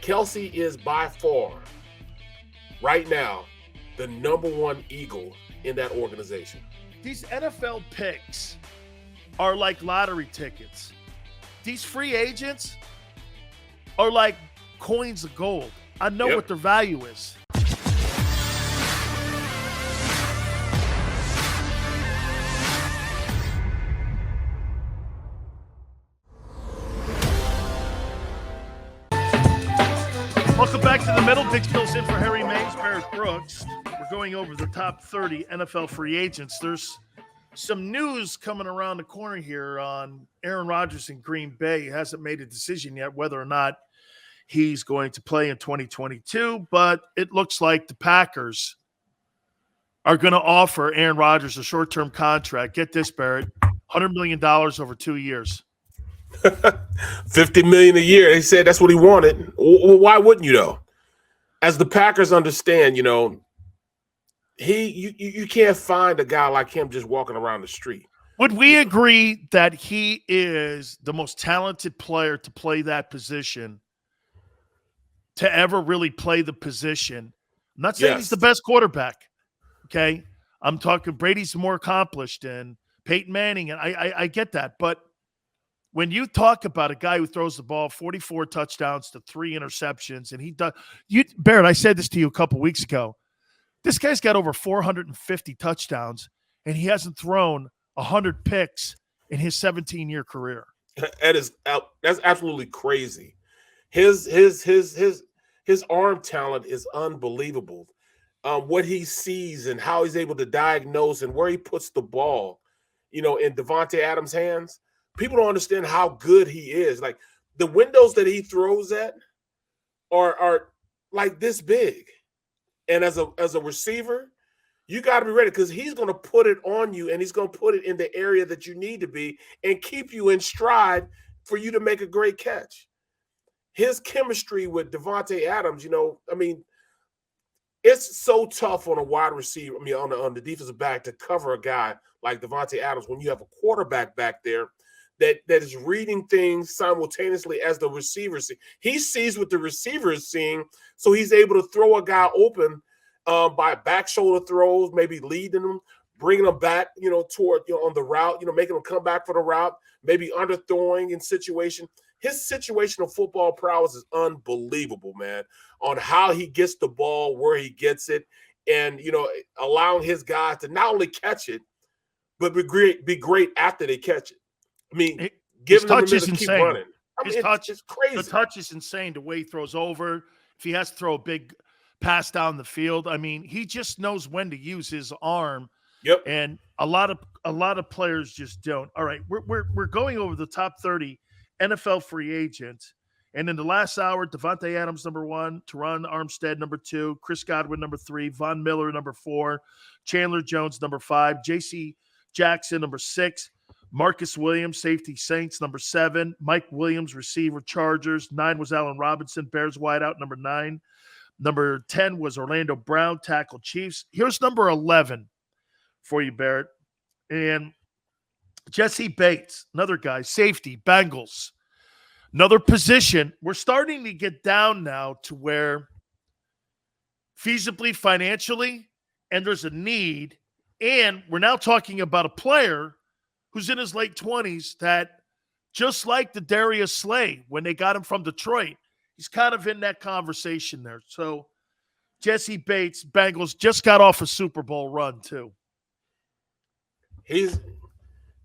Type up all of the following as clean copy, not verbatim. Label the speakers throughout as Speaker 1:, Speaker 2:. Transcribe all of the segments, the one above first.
Speaker 1: Kelsey is by far, right now, the number one Eagle in that organization.
Speaker 2: These NFL picks are like lottery tickets. These free agents are like coins of gold. I know what their value is. Welcome back to the middle. Dick Skills in for Harry Mays, Barrett Brooks. We're going over the top 30 NFL free agents. There's some news coming around the corner here on Aaron Rodgers in Green Bay. He hasn't made a decision yet whether or not he's going to play in 2022, but it looks like the Packers are going to offer Aaron Rodgers a short-term contract. Get this, Barrett, $100 million over 2 years.
Speaker 1: $50 million a year. They said that's what he wanted. Well, why wouldn't you, though? As the Packers understand, you can't find a guy like him just walking around the street.
Speaker 2: Would we agree that he is the most talented player to play that position, to ever really play the position? I'm not saying he's the best quarterback, okay? I'm talking Brady's more accomplished and Peyton Manning, and I get that. But when you talk about a guy who throws the ball 44 touchdowns to 3 interceptions, and he does – Barrett, I said this to you a couple weeks ago. This guy's got over 450 touchdowns, and he hasn't thrown 100 picks in his 17-year career.
Speaker 1: That's absolutely crazy. His arm talent is unbelievable. What he sees and how he's able to diagnose and where he puts the ball, in Davante Adams' hands, people don't understand how good he is. Like, the windows that he throws at are like this big. And as a receiver, you got to be ready, because he's going to put it on you, and he's going to put it in the area that you need to be and keep you in stride for you to make a great catch. His chemistry with Davante Adams, it's so tough on a wide receiver, on the defensive back, to cover a guy like Davante Adams when you have a quarterback back there that is reading things simultaneously as the receiver sees. He sees what the receiver is seeing, so he's able to throw a guy open by back shoulder throws, maybe leading them, bringing them back, toward, on the route, making them come back for the route, maybe underthrowing in situation. His situational football prowess is unbelievable, man, on how he gets the ball, where he gets it, and, allowing his guys to not only catch it, but be great after they catch it. Giving them to keep running.
Speaker 2: His touch
Speaker 1: is crazy.
Speaker 2: The touch is insane, the way he throws over. If he has to throw a big pass down the field, he just knows when to use his arm.
Speaker 1: Yep.
Speaker 2: And a lot of players just don't. All right, we're going over the top 30 NFL free agents. And in the last hour, Davante Adams, number 1, Teron Armstead, number 2, Chris Godwin, number 3, Von Miller, number 4, Chandler Jones, number 5, J.C. Jackson, number 6, Marcus Williams, safety, Saints, number 7, Mike Williams, receiver, Chargers, 9 was Allen Robinson, Bears wideout, number 9, number 10 was Orlando Brown, tackle, Chiefs. Here's number 11 for you, Barrett. And Jesse Bates, another guy, safety, Bengals. Another position. We're starting to get down now to where feasibly, financially, and there's a need. And we're now talking about a player who's in his late 20s that, just like the Darius Slay, when they got him from Detroit, he's kind of in that conversation there. So Jesse Bates, Bengals, just got off a Super Bowl run too.
Speaker 1: He's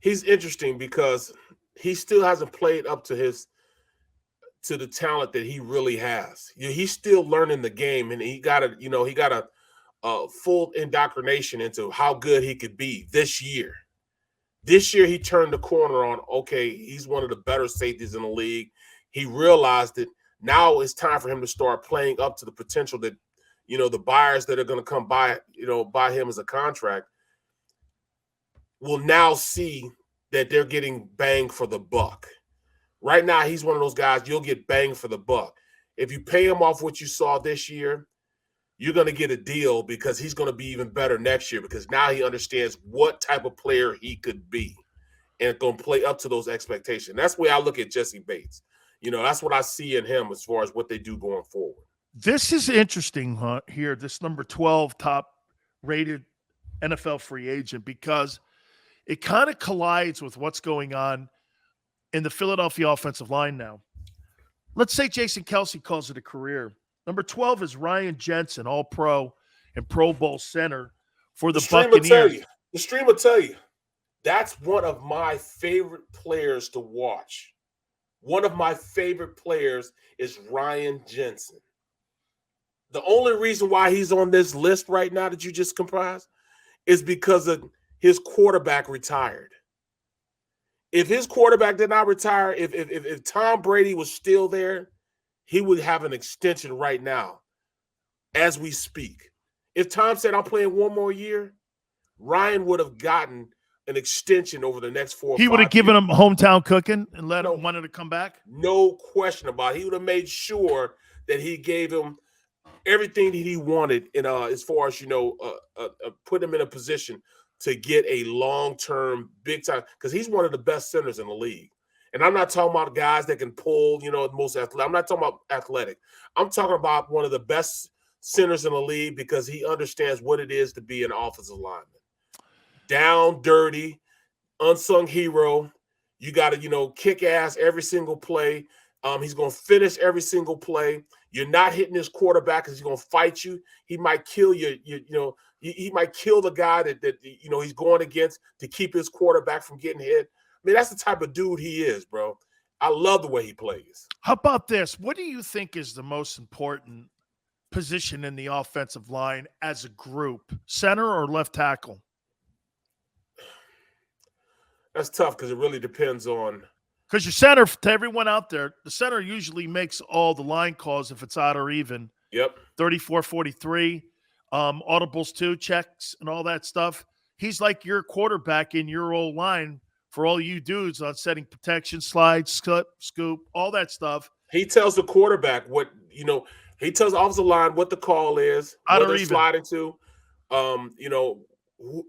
Speaker 1: interesting because he still hasn't played up to the talent that he really has. He's still learning the game, and he got a full indoctrination into how good he could be this year. This year, he turned the corner on, okay, he's one of the better safeties in the league. He realized that now it's time for him to start playing up to the potential that, the buyers that are going to come buy him as a contract will now see that they're getting bang for the buck. Right now, he's one of those guys, you'll get bang for the buck. If you pay him off what you saw this year, you're going to get a deal, because he's going to be even better next year, because now he understands what type of player he could be and going to play up to those expectations. That's the way I look at Jesse Bates. That's what I see in him as far as what they do going forward.
Speaker 2: This is interesting here, this number 12 top rated NFL free agent, because it kind of collides with what's going on in the Philadelphia offensive line now. Let's say Jason Kelce calls it a career. Number 12 is Ryan Jensen, All-Pro and Pro Bowl center for the Buccaneers.
Speaker 1: The stream will tell you. That's one of my favorite players to watch. One of my favorite players is Ryan Jensen. The only reason why he's on this list right now that you just comprised is because of his quarterback retired. If his quarterback did not retire, if Tom Brady was still there, he would have an extension right now as we speak. If Tom said, I'm playing one more year, Ryan would have gotten an extension over the next 4 or 5 years.
Speaker 2: He would have given him hometown cooking and let him wanted to come back?
Speaker 1: No question about it. He would have made sure that he gave him everything that he wanted as far as, put him in a position to get a long-term, big-time – because he's one of the best centers in the league. And I'm not talking about guys that can pull, most athletic. I'm not talking about athletic. I'm talking about one of the best centers in the league because he understands what it is to be an offensive lineman. Down, dirty, unsung hero. You got to, kick ass every single play. He's going to finish every single play. You're not hitting his quarterback because he's going to fight you. He might kill you. He might kill the guy that he's going against to keep his quarterback from getting hit. I mean, that's the type of dude he is, bro. I love the way he plays.
Speaker 2: How about this? What do you think is the most important position in the offensive line as a group, center or left tackle?
Speaker 1: That's tough because it really depends on.
Speaker 2: Because your center, to everyone out there, the center usually makes all the line calls if it's odd or even.
Speaker 1: Yep.
Speaker 2: 34-43, audibles too, checks and all that stuff. He's like your quarterback in your old line for all you dudes on setting protection, slide, scoop, all that stuff.
Speaker 1: He tells the quarterback what, he tells the offensive line what the call is, what they're sliding to.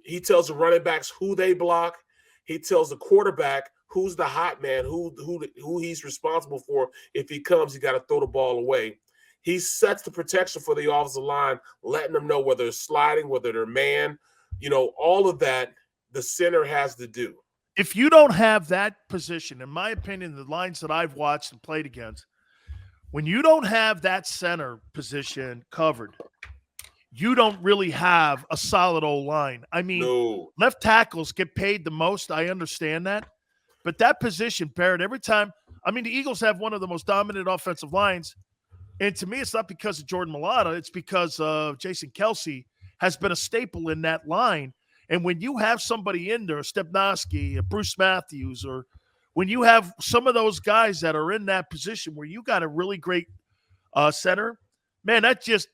Speaker 1: He tells the running backs who they block. He tells the quarterback who's the hot man, who he's responsible for. If he comes, he got to throw the ball away. He sets the protection for the offensive line, letting them know whether it's sliding, whether they're man, all of that the center has to do.
Speaker 2: If you don't have that position, in my opinion, the lines that I've watched and played against, when you don't have that center position covered, you don't really have a solid old line. I mean, Left tackles get paid the most. I understand that. But that position, Barrett, every time – I mean, the Eagles have one of the most dominant offensive lines. And to me, it's not because of Jordan Mailata. It's because Jason Kelce has been a staple in that line. And when you have somebody in there, Stepnoski, Bruce Matthews, or when you have some of those guys that are in that position where you got a really great center, man, that just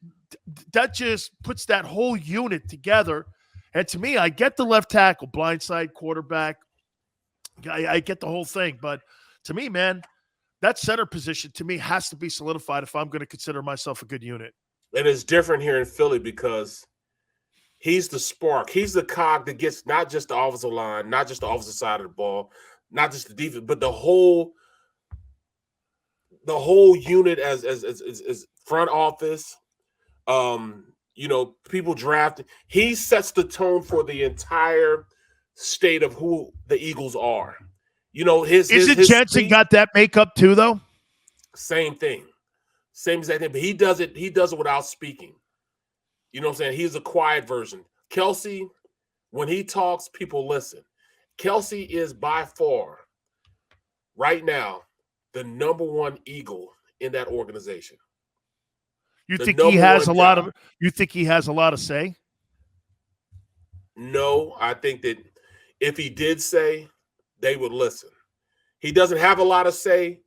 Speaker 2: puts that whole unit together. And to me, I get the left tackle, blindside quarterback. I get the whole thing. But to me, man, that center position to me has to be solidified if I'm going to consider myself a good unit.
Speaker 1: And it's different here in Philly because he's the spark. He's the cog that gets not just the offensive line, not just the offensive side of the ball, not just the defense, but the whole unit as front office. People drafted. He sets the tone for the entire state of who the Eagles are. His
Speaker 2: Jensen
Speaker 1: speed,
Speaker 2: got that makeup too, though?
Speaker 1: Same thing. Same exact thing. But he does it without speaking. You know what I'm saying? He's a quiet version. Kelce, when he talks, people listen. Kelce is by far, right now, the number one Eagle in that organization.
Speaker 2: You think he has a lot of say?
Speaker 1: No, I think that if he did say, they would listen. He doesn't have a lot of say,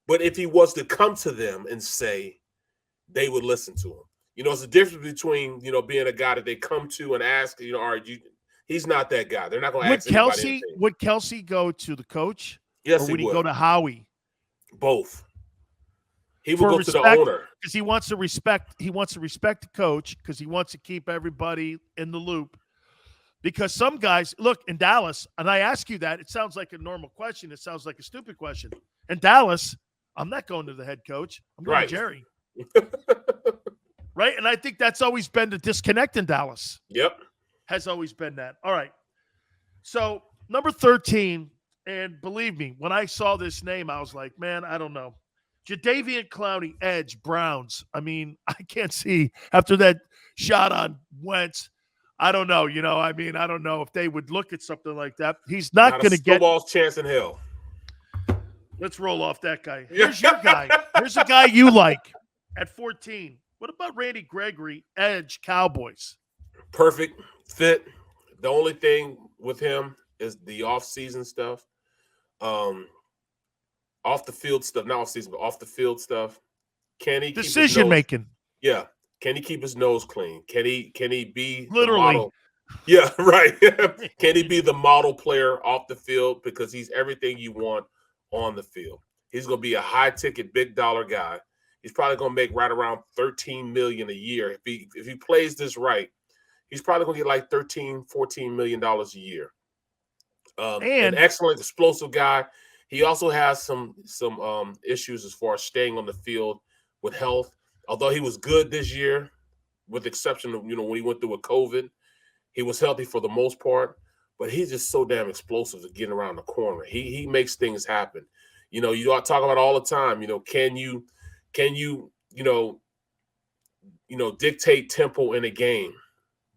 Speaker 1: but if he was to come to them and say, they would listen to him. It's the difference between, being a guy that they come to and ask, he's not that guy. They're not going to ask anybody anything.
Speaker 2: Would Kelce go to the coach?
Speaker 1: Yes,
Speaker 2: or would he go to Howie?
Speaker 1: Both. He would go to the owner.
Speaker 2: Because he wants to respect the coach because he wants to keep everybody in the loop. Because some guys, look, in Dallas, and I ask you that, it sounds like a normal question. It sounds like a stupid question. In Dallas, I'm not going to the head coach. I'm going
Speaker 1: Right.
Speaker 2: to Jerry. Right? And I think that's always been the disconnect in Dallas.
Speaker 1: Yep.
Speaker 2: Has always been that. All right. So number 13, and believe me, when I saw this name, I was like, man, I don't know. Jadeveon Clowney, edge, Browns. I mean, I can't see after that shot on Wentz. I don't know. I don't know if they would look at something like that. He's not going to get
Speaker 1: snowball's chance in hell.
Speaker 2: Let's roll off that guy. Here's your guy. Here's a guy you like at 14. What about Randy Gregory, edge, Cowboys?
Speaker 1: Perfect fit. The only thing with him is the off-season stuff. Off the field stuff, not off-season, but off the field stuff. Can he
Speaker 2: decision making?
Speaker 1: Yeah. Can he keep his nose clean? Can he be
Speaker 2: literally?
Speaker 1: The model? Yeah, right. Can he be the model player off the field? Because he's everything you want on the field. He's going to be a high-ticket, big-dollar guy. He's probably going to make right around $13 million a year. If he plays this right, he's probably going to get like $13-14 million a year. An excellent explosive guy. He also has some issues as far as staying on the field with health. Although he was good this year, with the exception of when he went through with COVID, he was healthy for the most part. But he's just so damn explosive to get around the corner. He makes things happen. You talk about all the time. Can you dictate tempo in a game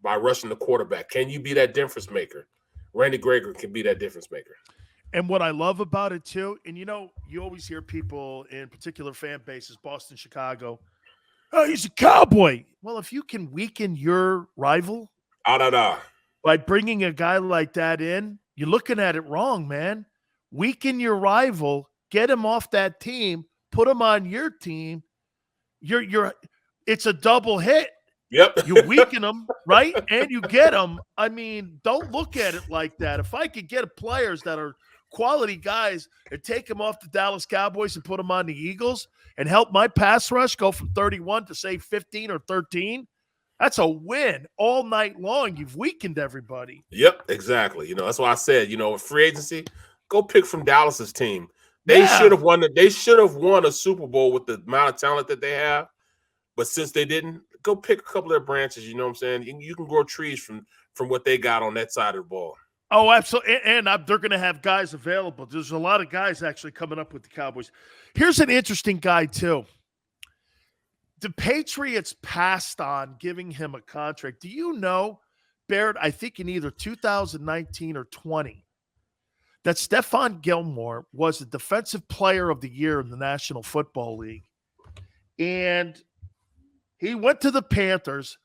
Speaker 1: by rushing the quarterback? Can you be that difference maker? Randy Gregory can be that difference maker.
Speaker 2: And what I love about it too, and you always hear people in particular fan bases, Boston, Chicago, oh, he's a Cowboy. Well, if you can weaken your rival by bringing a guy like that in, you're looking at it wrong, man. Weaken your rival, get him off that team, put him on your team. It's a double hit.
Speaker 1: Yep.
Speaker 2: You weaken them, right? And you get them. I mean, don't look at it like that. If I could get players that are quality guys and take them off the Dallas Cowboys and put them on the Eagles and help my pass rush go from 31 to, say, 15 or 13, that's a win all night long. You've weakened everybody.
Speaker 1: Yep, exactly. That's why I said, with free agency, go pick from Dallas's team. They should have won a Super Bowl with the amount of talent that they have. But since they didn't, go pick a couple of their branches, you know what I'm saying? You can grow trees from what they got on that side of the ball.
Speaker 2: Oh, absolutely. And they're going to have guys available. There's a lot of guys actually coming up with the Cowboys. Here's an interesting guy, too. The Patriots passed on giving him a contract. Do you know, Barrett, I think in either 2019 or 20, that Stephon Gilmore was the Defensive Player of the Year in the National Football League. And he went to the Panthers.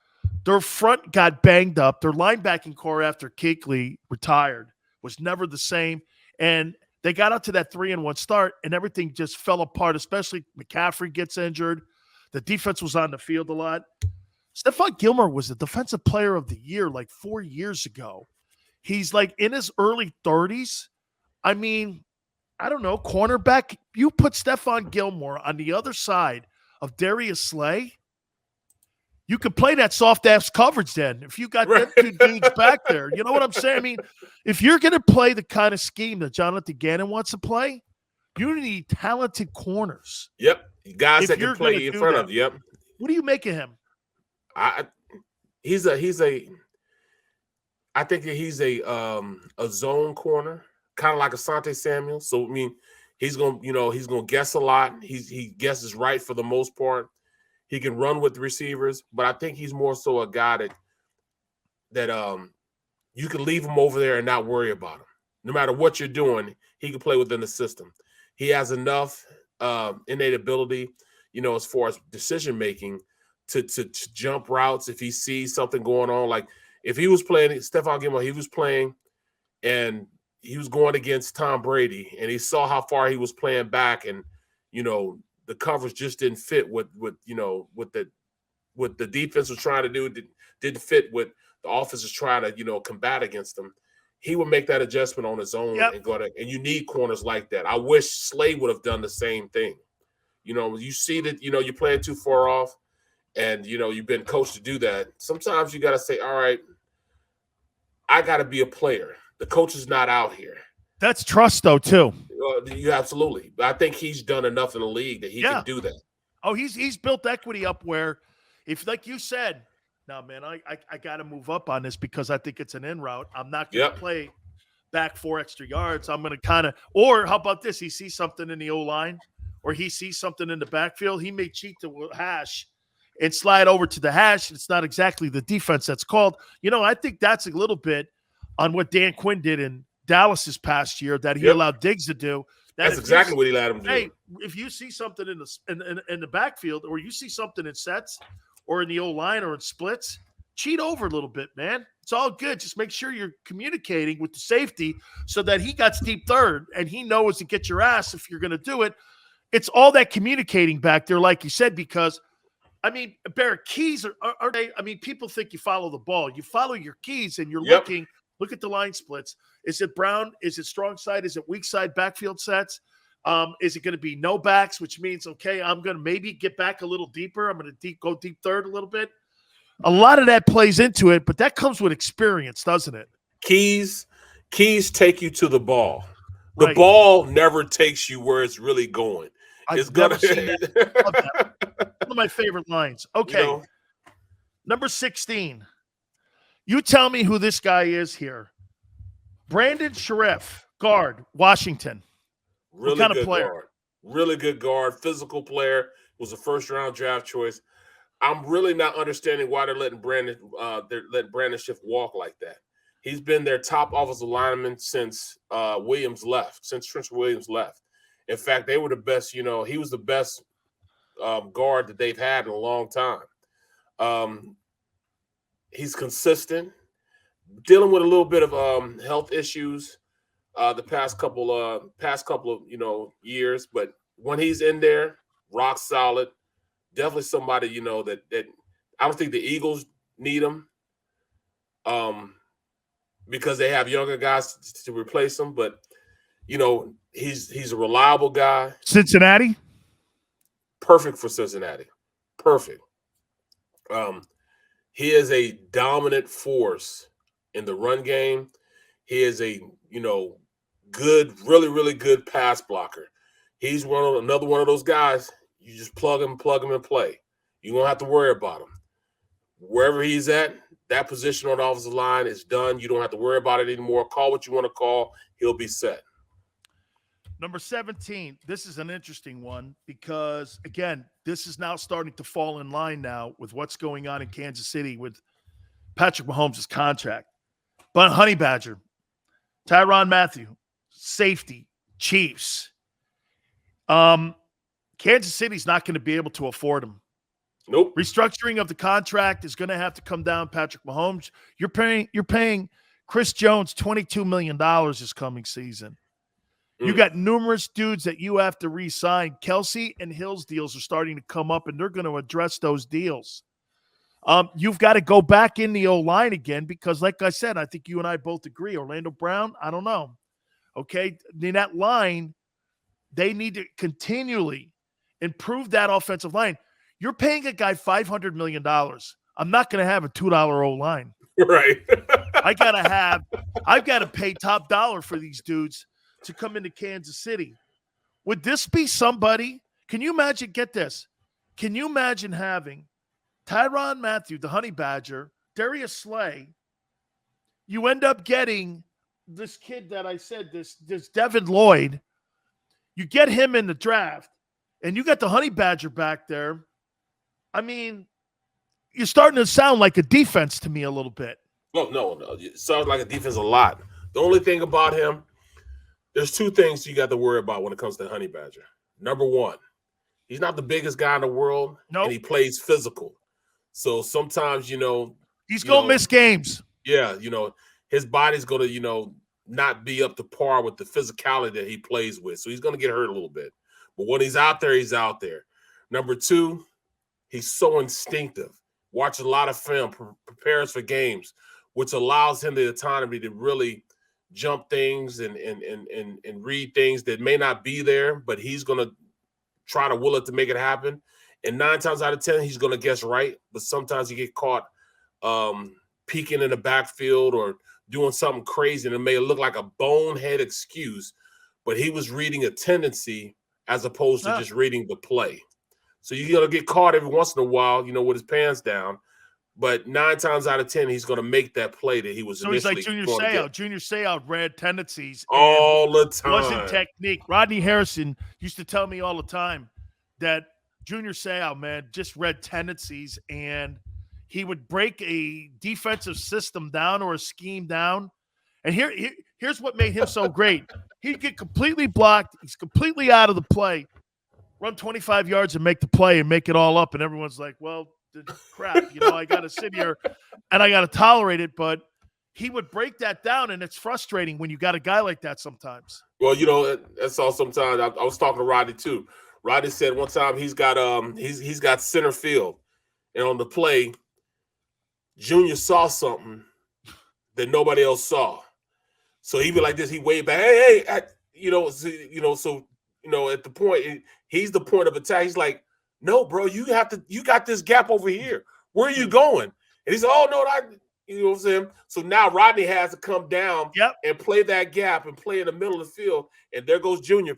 Speaker 2: Their front got banged up. Their linebacking core after Kuechly retired was never the same. And they got out to that 3-1 start, and everything just fell apart, especially McCaffrey gets injured. The defense was on the field a lot. Stephon Gilmore was the Defensive Player of the Year like 4 years ago. He's like in his early 30s. I mean, I don't know, cornerback. You put Stephon Gilmore on the other side of Darius Slay, you could play that soft-ass coverage then if you got them two dudes back there. You know what I'm saying? I mean, if you're going to play the kind of scheme that Jonathan Gannon wants to play, you need talented corners.
Speaker 1: Yep. Guys that can play in front of you. Yep.
Speaker 2: What do you make of him?
Speaker 1: I think that he's a zone corner, kind of like Asante Samuel. So, I mean, he's going to guess a lot. He guesses right for the most part. He can run with the receivers, but I think he's more so a guy that you can leave him over there and not worry about him. No matter what you're doing, he can play within the system. He has enough innate ability, as far as decision making to jump routes if he sees something going on. Like if he was playing Stephon Gilmore, he was playing and he was going against Tom Brady, and he saw how far he was playing back, and the coverage just didn't fit what the defense was trying to do. Didn't fit what the offense is trying to combat against them. He would make that adjustment on his own and go to. And you need corners like that. I wish Slay would have done the same thing. You see that you're playing too far off, and you've been coached to do that. Sometimes you got to say, all right, I got to be a player. The coach is not out here.
Speaker 2: That's trust, though, too.
Speaker 1: You absolutely. I think he's done enough in the league that he can do that.
Speaker 2: Oh, he's built equity up where, if like you said, now man, I got to move up on this because I think it's an in route. I'm not going to play back 4 extra yards. I'm going to kind of, or how about this? He sees something in the O line, or he sees something in the backfield. He may cheat the hash and slide over to the hash. It's not exactly the defense that's called. I think that's a little bit on what Dan Quinn did in Dallas this past year that he allowed Diggs to do.
Speaker 1: That's exactly what he let him do.
Speaker 2: Hey, if you see something in the backfield, or you see something in sets or in the O-line or in splits, cheat over a little bit, man. It's all good. Just make sure you're communicating with the safety so that he got deep third and he knows to get your ass if you're going to do it. It's all that communicating back there, like you said, because, I mean, Barrett, keys are they? I mean, people think you follow the ball. You follow your keys and you're looking. Look at the line splits. Is it Brown? Is it strong side? Is it weak side backfield sets? Is it going to be no backs, which means, okay, I'm going to maybe get back a little deeper. I'm going to go deep third a little bit. A lot of that plays into it, but that comes with experience, doesn't it?
Speaker 1: Keys take you to the ball. The ball never takes you where it's really going.
Speaker 2: I've never seen that. Love that. One of my favorite lines. Okay. Number 16. You tell me who this guy is here. Brandon Scherff, guard, Washington.
Speaker 1: Really
Speaker 2: what kind
Speaker 1: good
Speaker 2: of player?
Speaker 1: Guard. Really good guard, physical player, was a first-round draft choice. I'm really not understanding why they're letting Brandon Scherff walk like that. He's been their top offensive lineman since Williams left, since Trent Williams left. In fact, they were the best, he was the best guard that they've had in a long time. He's consistent, dealing with a little bit of health issues the past couple of years, but when he's in there, rock solid. Definitely somebody that I don't think the Eagles need him because they have younger guys to replace him, but he's a reliable guy.
Speaker 2: Cincinnati,
Speaker 1: perfect for Cincinnati, perfect. He is a dominant force in the run game. He is a, good, really, really good pass blocker. He's another one of those guys, you just plug him and play. You won't have to worry about him. Wherever he's at, that position on the offensive line is done. You don't have to worry about it anymore. Call what you want to call. He'll be set.
Speaker 2: Number 17, this is an interesting one because, again, this is now starting to fall in line now with what's going on in Kansas City with Patrick Mahomes' contract. But Honey Badger, Tyrann Mathieu, safety, Chiefs. Kansas City's not going to be able to afford him.
Speaker 1: Nope.
Speaker 2: Restructuring of the contract is going to have to come down Patrick Mahomes. You're paying Chris Jones $22 million this coming season. You got numerous dudes that you have to re-sign. Kelsey and Hill's deals are starting to come up, and they're going to address those deals. You've got to go back in the O-line again because, like I said, I think you and I both agree. Orlando Brown, I don't know. Okay? In that line, they need to continually improve that offensive line. You're paying a guy $500 million. I'm not going to have a $2 O-line.
Speaker 1: Right.
Speaker 2: I've got to pay top dollar for these dudes to come into Kansas City. Would this be somebody? Can you imagine? Get this. Can you imagine having Tyrann Mathieu, the Honey Badger, Darius Slay? You end up getting this kid that I said, this Devin Lloyd. You get him in the draft, and you got the Honey Badger back there. I mean, you're starting to sound like a defense to me a little bit.
Speaker 1: No. It sounds like a defense a lot. The only thing about him, there's two things you got to worry about when it comes to Honey Badger. Number one, he's not the biggest guy in the world, and he plays physical. So sometimes, he's
Speaker 2: going to miss games.
Speaker 1: Yeah, his body's going to, not be up to par with the physicality that he plays with. So he's going to get hurt a little bit. But when he's out there, he's out there. Number two, he's so instinctive. Watches a lot of film, prepares for games, which allows him the autonomy to really jump things and read things that may not be there, but he's going to try to will it to make it happen. And 9 times out of 10, he's going to guess right. But sometimes you get caught peeking in the backfield or doing something crazy, and it may look like a bonehead excuse, but he was reading a tendency as opposed to just reading the play. So you're going to get caught every once in a while, with his pants down. But 9 times out of 10, he's going to make that play that he was
Speaker 2: so he's
Speaker 1: initially
Speaker 2: like Junior
Speaker 1: going to
Speaker 2: Seau.
Speaker 1: get.
Speaker 2: Junior Seau read tendencies
Speaker 1: All the time.
Speaker 2: Wasn't technique. Rodney Harrison used to tell me all the time that Junior Seau, man, just read tendencies, and he would break a defensive system down or a scheme down. And here's what made him so great. He'd get completely blocked. He's completely out of the play, run 25 yards and make the play and make it all up. And everyone's like, well, crap, I got to sit here and I got to tolerate it. But he would break that down, and it's frustrating when you got a guy like that sometimes.
Speaker 1: Well, that's all sometimes. I was talking to Rodney too. Rodney said one time he's got center field, and on the play, Junior saw something that nobody else saw. So he'd be like this. He waved back, hey, so at the point, he's the point of attack. He's like, no, bro, you got this gap over here. Where are you going? And he said, oh, no, you know what I'm saying? So now Rodney has to come down and play that gap and play in the middle of the field. And there goes Junior,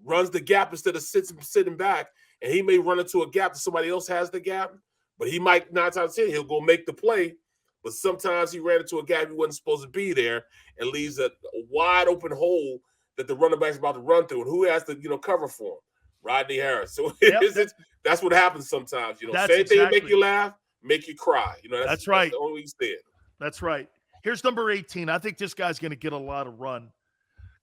Speaker 1: runs the gap instead of sitting back. And he may run into a gap that somebody else has the gap, but he might 9 times out of 10, he'll go make the play. But sometimes he ran into a gap he wasn't supposed to be there and leaves a wide open hole that the running back's about to run through. And who has to, cover for him? Rodney Harris. So that's what happens sometimes. Same thing make you laugh, make you cry. That's right. That's the only way you say it.
Speaker 2: That's right. Here's number 18. I think this guy's going to get a lot of run.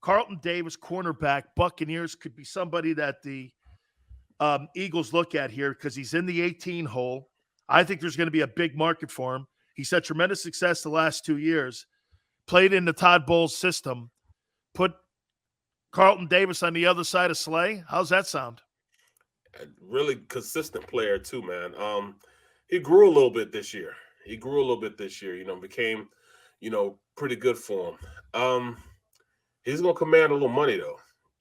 Speaker 2: Carlton Davis, cornerback, Buccaneers, could be somebody that the Eagles look at here because he's in the 18 hole. I think there's going to be a big market for him. He's had tremendous success the last 2 years. Played in the Todd Bowles system. Put Carlton Davis on the other side of Slay. How's that sound?
Speaker 1: A really consistent player too, man. He grew a little bit this year. Became, pretty good for him. He's going to command a little money though.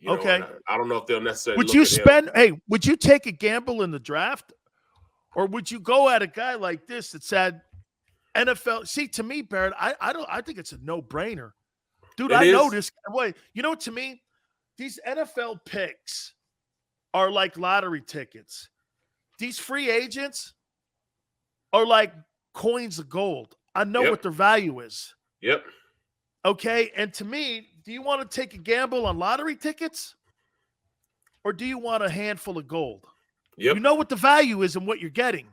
Speaker 2: Okay.
Speaker 1: I don't know if they'll necessarily.
Speaker 2: Would you take a gamble in the draft? Or would you go at a guy like this that's had NFL? See, to me, Barrett, I think it's a no-brainer. Dude, I know this. Wait, to me, these NFL picks are like lottery tickets. These free agents are like coins of gold. I know what their value is.
Speaker 1: Yep.
Speaker 2: Okay, and to me, do you want to take a gamble on lottery tickets? Or do you want a handful of gold?
Speaker 1: Yep.
Speaker 2: You know what the value is and what you're getting.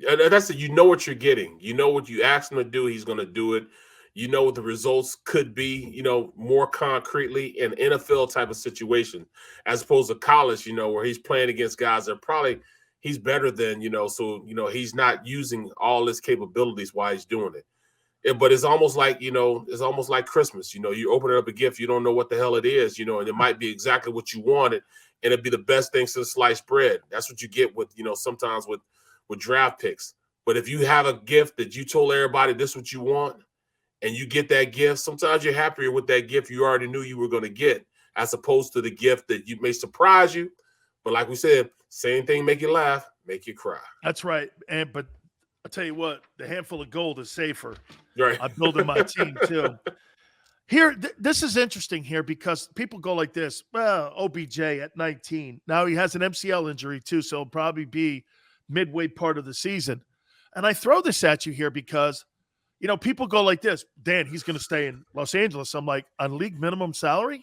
Speaker 1: That's it. You know what you're getting. You know what you ask him to do, he's going to do it. You know what the results could be, more concretely in NFL type of situation, as opposed to college, where he's playing against guys that probably he's better than, so, he's not using all his capabilities while he's doing it. But it's almost like, it's almost like Christmas. You open up a gift, you don't know what the hell it is, and it might be exactly what you wanted, and it'd be the best thing since sliced bread. That's what you get with, sometimes with draft picks. But if you have a gift that you told everybody this is what you want, and you get that gift, sometimes you're happier with that gift you already knew you were going to get, as opposed to the gift that you may surprise you. But like we said, same thing, make you laugh, make you cry.
Speaker 2: That's right. But I'll tell you what, the handful of gold is safer.
Speaker 1: Right.
Speaker 2: I'm building my team too. Here, this is interesting here because people go like this. Well, OBJ at 19. Now he has an MCL injury too, so it'll probably be midway part of the season. And I throw this at you here because, people go like this. Dan, he's going to stay in Los Angeles. I'm like, on league minimum salary?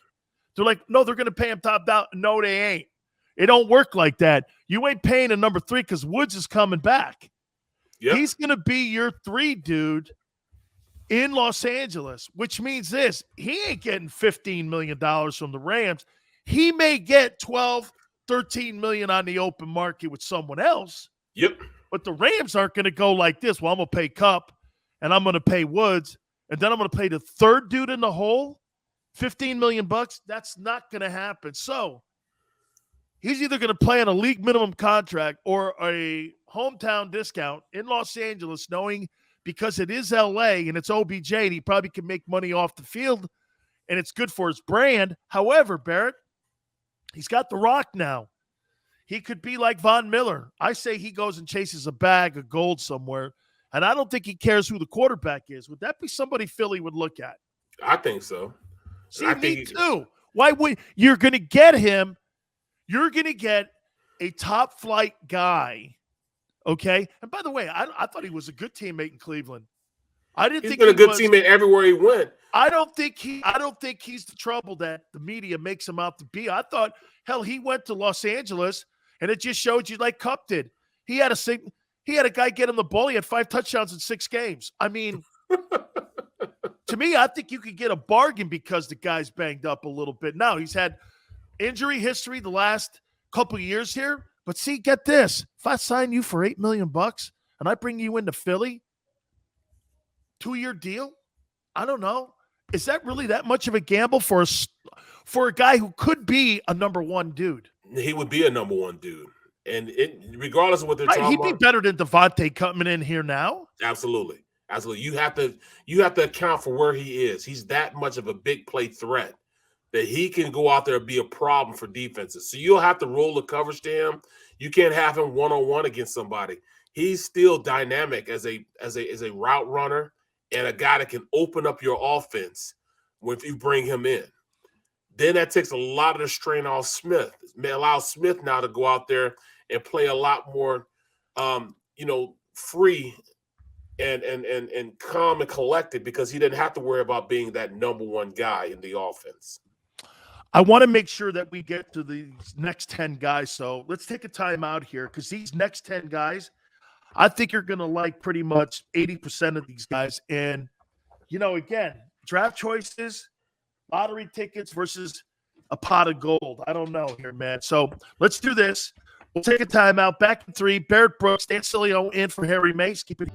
Speaker 2: They're like, no, they're going to pay him top down. No, they ain't. It don't work like that. You ain't paying a number 3 because Woods is coming back. Yep. He's going to be your 3 dude in Los Angeles, which means this. He ain't getting $15 million from the Rams. He may get 12, 13 million on the open market with someone else.
Speaker 1: Yep.
Speaker 2: But the Rams aren't going to go like this. Well, I'm going to pay Kupp, and I'm going to pay Woods, and then I'm going to pay the 3rd dude in the hole $15 million. That's not going to happen. So he's either going to play on a league minimum contract or a hometown discount in Los Angeles, knowing because it is LA and it's OBJ, and he probably can make money off the field, and it's good for his brand. However, Barrett, he's got the rock now. He could be like Von Miller. I say he goes and chases a bag of gold somewhere, and I don't think he cares who the quarterback is. Would that be somebody Philly would look at?
Speaker 1: I think so.
Speaker 2: See, me too. Why would you're going to get him? You're going to get a top flight guy. Okay. And by the way, I thought he was a good teammate in Cleveland. I didn't
Speaker 1: He's
Speaker 2: think
Speaker 1: been
Speaker 2: he
Speaker 1: a good
Speaker 2: was,
Speaker 1: teammate everywhere he went.
Speaker 2: I don't think he's the trouble that the media makes him out to be. I thought, hell, he went to Los Angeles and it just showed you like Cup did. He had a guy get him the ball. He had 5 touchdowns in 6 games. I mean, to me, I think you could get a bargain because the guy's banged up a little bit. Now he's had injury history the last couple of years here. But see, get this. If I sign you for $8 million and I bring you into Philly, 2-year deal, I don't know. Is that really that much of a gamble for a guy who could be a number 1 dude?
Speaker 1: He would be a number 1 dude. And regardless of what they're talking about.
Speaker 2: He'd be better than Devontae coming in here now.
Speaker 1: Absolutely. Absolutely. You have to account for where he is. He's that much of a big play threat that he can go out there and be a problem for defenses. So you'll have to roll the coverage to him. You can't have him one-on-one against somebody. He's still dynamic as a route runner and a guy that can open up your offense if you bring him in. Then that takes a lot of the strain off Smith. It allows Smith now to go out there and play a lot more free and calm and collected because he didn't have to worry about being that number 1 guy in the offense.
Speaker 2: I want to make sure that we get to these next 10 guys. So let's take a time out here because these next 10 guys, I think you're going to like pretty much 80% of these guys. And, again, draft choices, lottery tickets versus a pot of gold. I don't know here, man. So let's do this. We'll take a time out. Back in 3. Barrett Brooks, Dan Sileo in for Harry Mace. Keep it.